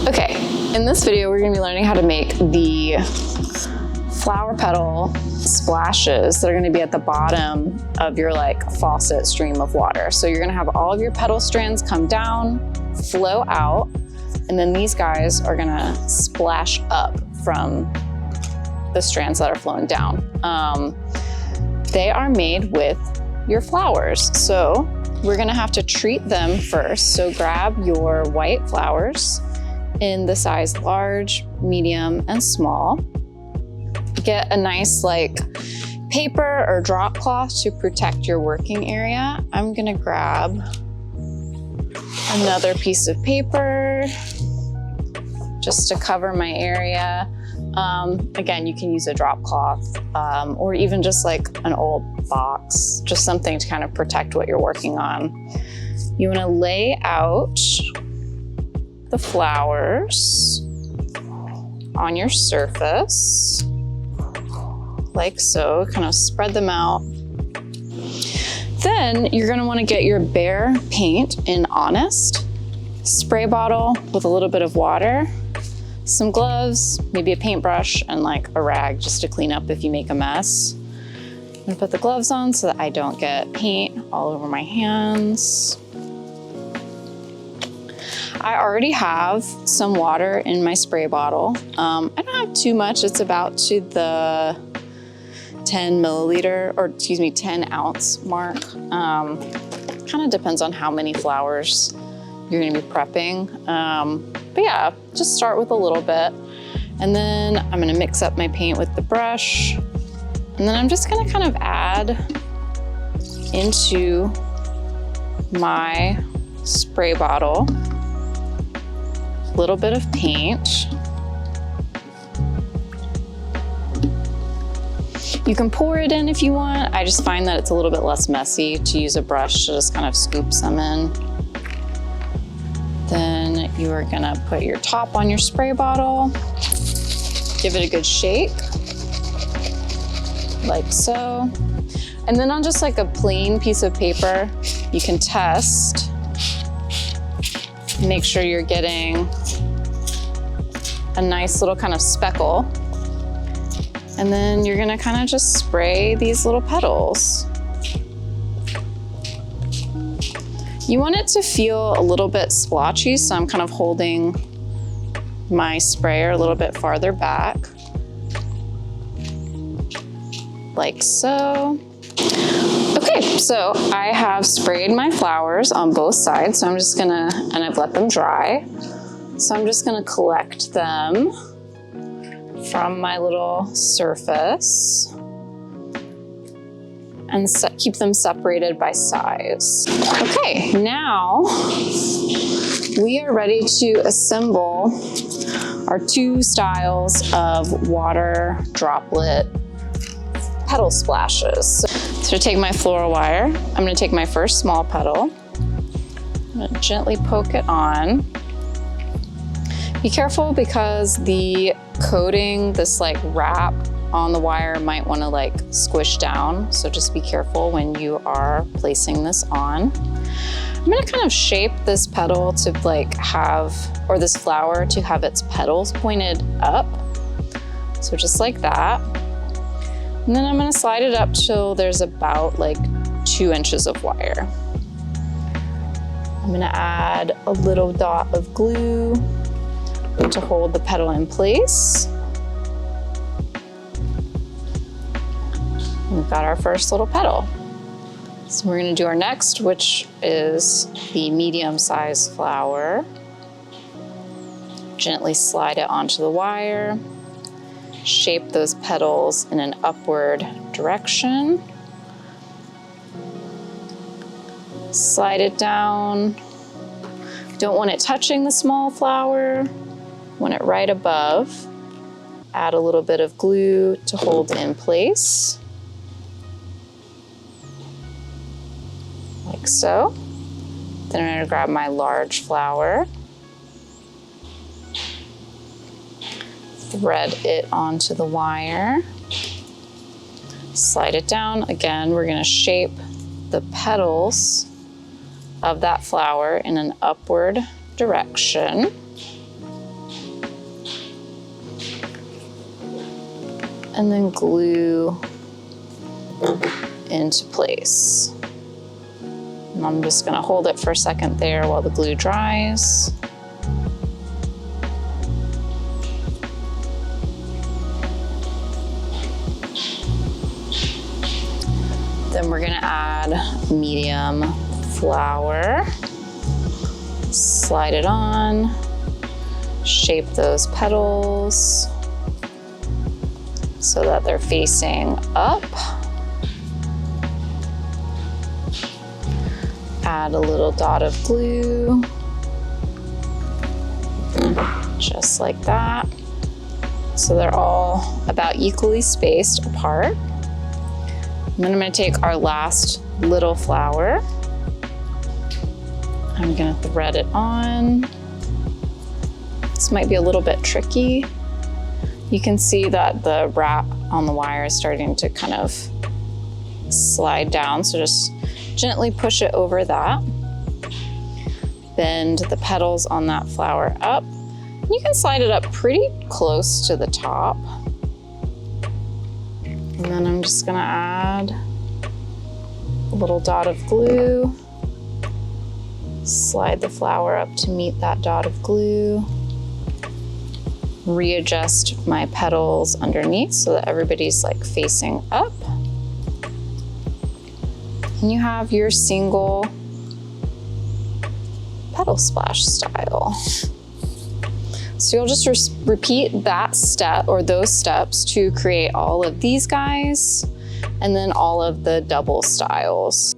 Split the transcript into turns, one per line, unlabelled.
Okay, in this video, we're gonna be learning how to make the flower petal splashes that are gonna be at the bottom of your faucet stream of water. So you're gonna have all of your petal strands come down, flow out, and then these guys are gonna splash up from the strands that are flowing down. They are made with your flowers. So we're gonna have to treat them first. So grab your white flowers in the size large, medium, and small. Get a nice paper or drop cloth to protect your working area. I'm gonna grab another piece of paper just to cover my area. Again, you can use a drop cloth or even just an old box, just something to kind of protect what you're working on. You wanna lay out the flowers on your surface, like so, kind of spread them out. Then you're gonna wanna get your bare paint in Honest, spray bottle with a little bit of water, some gloves, maybe a paintbrush, and a rag just to clean up if you make a mess. I'm gonna put the gloves on so that I don't get paint all over my hands. I already have some water in my spray bottle. I don't have too much. It's about to the 10 ounce mark. Kind of depends on how many flowers you're gonna be prepping. But yeah, just start with a little bit. And then I'm gonna mix up my paint with the brush. And then I'm just gonna kind of add into my spray bottle a little bit of paint. You can pour it in if you want. I just find that it's a little bit less messy to use a brush to just kind of scoop some in. Then you are gonna put your top on your spray bottle, give it a good shake, like so. And then on just a plain piece of paper, you can test, make sure you're getting a nice little kind of speckle. And then you're gonna kind of just spray these little petals. You want it to feel a little bit splotchy, so I'm kind of holding my sprayer a little bit farther back, like so. Okay, so I have sprayed my flowers on both sides, so I'm just gonna, and I've let them dry. So I'm just gonna collect them from my little surface and keep them separated by size. Okay, now we are ready to assemble our two styles of water droplet petal splashes. So to take my floral wire, I'm gonna take my first small petal, I'm gonna gently poke it on. Be careful because the coating, this wrap on the wire might want to squish down. So just be careful when you are placing this on. I'm gonna kind of shape this petal to or this flower to have its petals pointed up. So just like that. And then I'm gonna slide it up till there's about 2 inches of wire. I'm gonna add a little dot of glue to hold the petal in place. We've got our first little petal. So we're gonna do our next, which is the medium-sized flower. Gently slide it onto the wire. Shape those petals in an upward direction. Slide it down. Don't want it touching the small flower. Want it right above. Add a little bit of glue to hold in place. Like so. Then I'm gonna grab my large flower. Thread it onto the wire. Slide it down. Again, we're gonna shape the petals of that flower in an upward direction. and then glue into place. And I'm just gonna hold it for a second there while the glue dries. Then we're gonna add medium flour, slide it on, shape those petals so that they're facing up. Add a little dot of glue, just like that. So they're all about equally spaced apart. And then I'm gonna take our last little flower. I'm gonna thread it on. This might be a little bit tricky. You can see that the wrap on the wire is starting to kind of slide down, so just gently push it over that. Bend the petals on that flower up. You can slide it up pretty close to the top. And then I'm just gonna add a little dot of glue. Slide the flower up to meet that dot of glue. Readjust my petals underneath so that everybody's like facing up. And you have your single petal splash style. So you'll just repeat that step or those steps to create all of these guys and then all of the double styles.